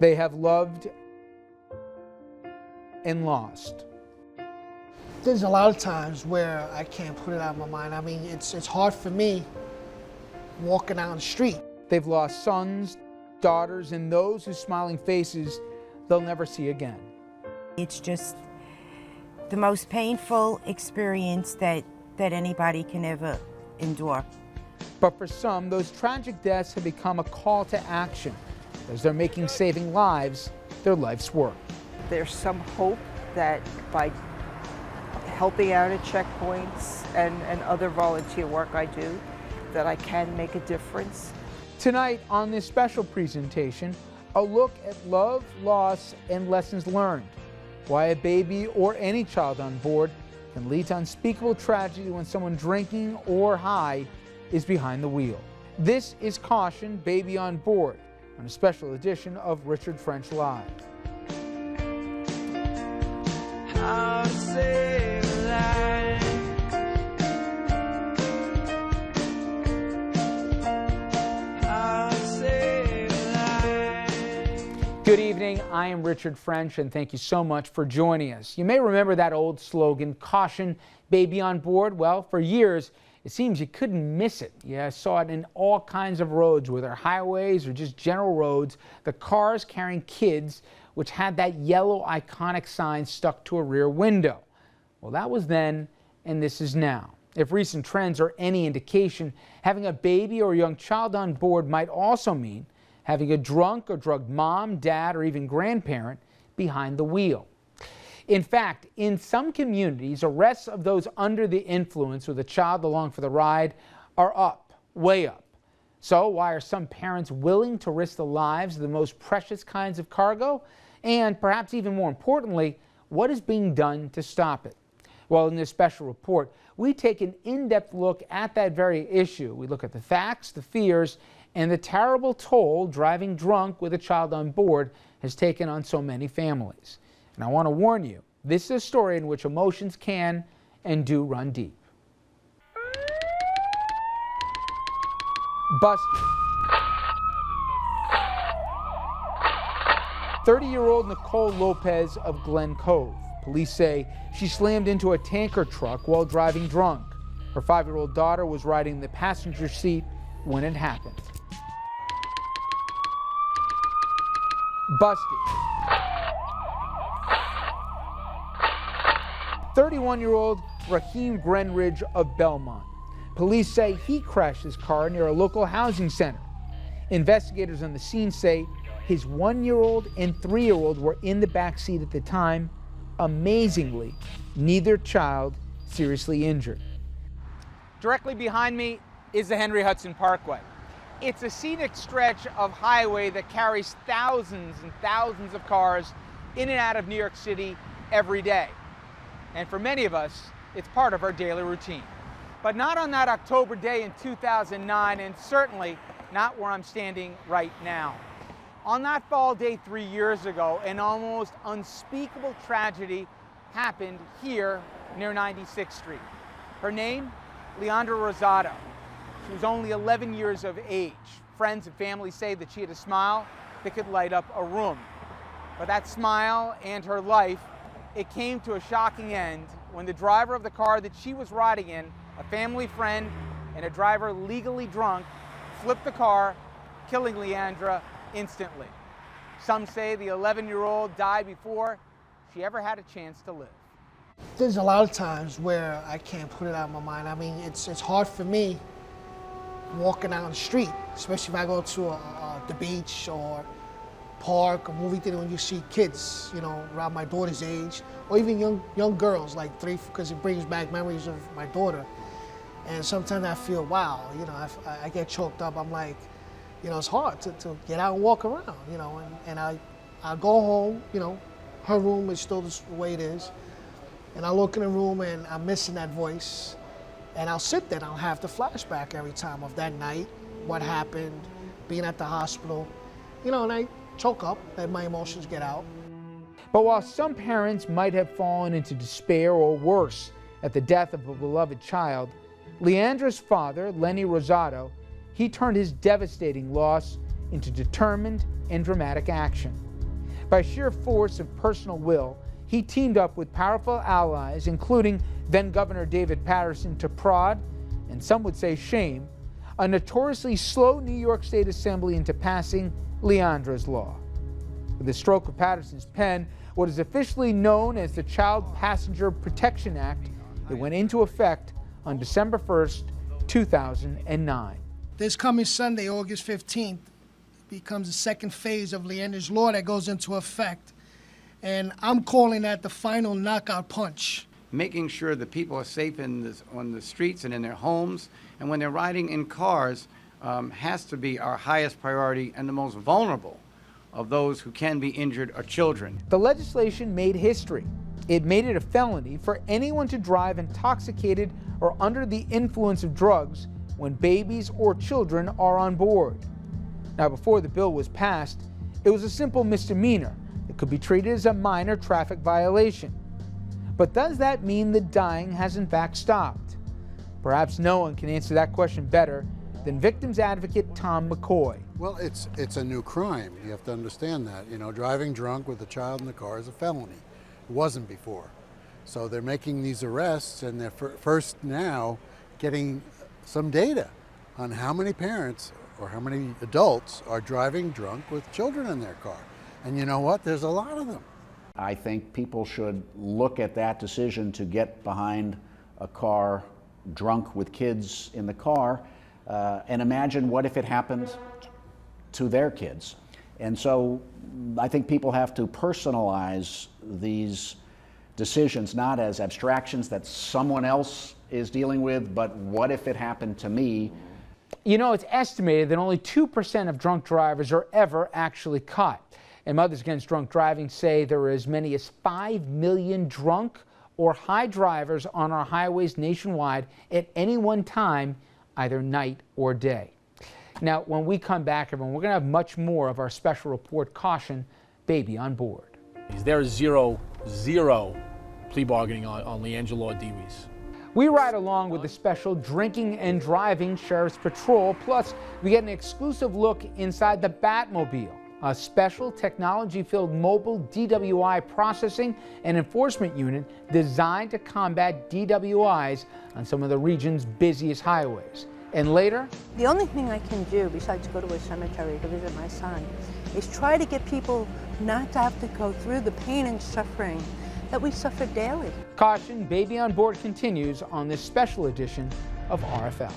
They have loved and lost. There's a lot of times where I can't put it out of my mind. I mean, it's hard for me walking down the street. They've lost sons, daughters, and those whose smiling faces they'll never see again. It's just the most painful experience that anybody can ever endure. But for some, those tragic deaths have become a call to action as they're making saving lives their life's work. There's some hope that by helping out at checkpoints and other volunteer work I do, that I can make a difference. Tonight on this special presentation, a look at love, loss, and lessons learned. Why a baby or any child on board can lead to unspeakable tragedy when someone drinking or high is behind the wheel. This is Caution, Baby on Board, on a special edition of Richard French Live. How to save a life. How to save a life. Good evening, I am Richard French, and thank you so much for joining us. You may remember that old slogan, Caution, Baby on Board. Well, for years, it seems you couldn't miss it. You saw it in all kinds of roads, whether highways or just general roads, the cars carrying kids, which had that yellow iconic sign stuck to a rear window. Well, that was then, and this is now. If recent trends are any indication, having a baby or a young child on board might also mean having a drunk or drugged mom, dad, or even grandparent behind the wheel. In fact, in some communities, arrests of those under the influence with a child along for the ride are up, way up. So why are some parents willing to risk the lives of the most precious kinds of cargo? And perhaps even more importantly, what is being done to stop it? Well, in this special report, we take an in-depth look at that very issue. We look at the facts, the fears, and the terrible toll driving drunk with a child on board has taken on so many families. And I want to warn you, this is a story in which emotions can and do run deep. Busted. 30-year-old Nicole Lopez of Glen Cove. Police say she slammed into a tanker truck while driving drunk. Her 5-year-old daughter was riding in the passenger seat when it happened. Busted. 31-year-old Raheem Grenridge of Belmont. Police say he crashed his car near a local housing center. Investigators on the scene say his 1-year-old and 3-year-old were in the back seat at the time. Amazingly, neither child seriously injured. Directly behind me is the Henry Hudson Parkway. It's a scenic stretch of highway that carries thousands and thousands of cars in and out of New York City every day. And for many of us, it's part of our daily routine. But not on that October day in 2009, and certainly not where I'm standing right now. On that fall day 3 years ago, an almost unspeakable tragedy happened here near 96th Street. Her name, Leandra Rosado. She was only 11 years of age. Friends and family say that she had a smile that could light up a room. But that smile and her life, it came to a shocking end when the driver of the car that she was riding in, a family friend and a driver legally drunk, flipped the car, killing Leandra instantly. Some say the 11-year-old died before she ever had a chance to live. There's a lot of times where I can't put it out of my mind. I mean, it's hard for me walking down the street, especially if I go to the beach or park or movie theater when you see kids, you know, around my daughter's age, or even young girls like 3, because it brings back memories of my daughter. And sometimes I feel, wow, you know, I get choked up. I'm like, you know, it's hard to get out and walk around, you know, and I go home, you know, her room is still the way it is, and I look in the room and I'm missing that voice, and I'll sit there and I'll have the flashback every time of that night, what happened, being at the hospital, you know, and I choke up, let my emotions get out. But while some parents might have fallen into despair or worse at the death of a beloved child, Leandra's father, Lenny Rosado, he turned his devastating loss into determined and dramatic action. By sheer force of personal will, he teamed up with powerful allies, including then Governor David Paterson, to prod, and some would say shame, a notoriously slow New York State Assembly into passing Leandra's Law. With the stroke of Paterson's pen, what is officially known as the Child Passenger Protection Act, it went into effect on December 1st, 2009. This coming Sunday, August 15th, becomes the second phase of Leandra's Law that goes into effect. And I'm calling that the final knockout punch. Making sure that people are safe on the streets and in their homes, and when they're riding in cars, has to be our highest priority, and the most vulnerable of those who can be injured are children. The legislation made history. It made it a felony for anyone to drive intoxicated or under the influence of drugs when babies or children are on board. Now, before the bill was passed, it was a simple misdemeanor. It could be treated as a minor traffic violation. But does that mean the dying has in fact stopped? Perhaps no one can answer that question better than victims advocate Tom McCoy. Well, it's a new crime. You have to understand that. You know, driving drunk with a child in the car is a felony. It wasn't before. So they're making these arrests, and they're first now getting some data on how many parents or how many adults are driving drunk with children in their car. And you know what? There's a lot of them. I think people should look at that decision to get behind a car drunk with kids in the car and imagine what if it happened to their kids. And so I think people have to personalize these decisions not as abstractions that someone else is dealing with, but what if it happened to me? You know, it's estimated that only 2% of drunk drivers are ever actually caught. And Mothers Against Drunk Driving say there are as many as 5 million drunk or high drivers on our highways nationwide at any one time, either night or day. Now, when we come back, everyone, we're going to have much more of our special report, Caution, Baby on Board. There is zero plea bargaining on Leandra Law DWIs. We ride along with the special Drinking and Driving Sheriff's Patrol, plus we get an exclusive look inside the Batmobile, a special technology-filled mobile DWI processing and enforcement unit designed to combat DWIs on some of the region's busiest highways. And later, the only thing I can do besides go to a cemetery to visit my son is try to get people not to have to go through the pain and suffering that we suffer daily. Caution, Baby on Board continues on this special edition of RFL.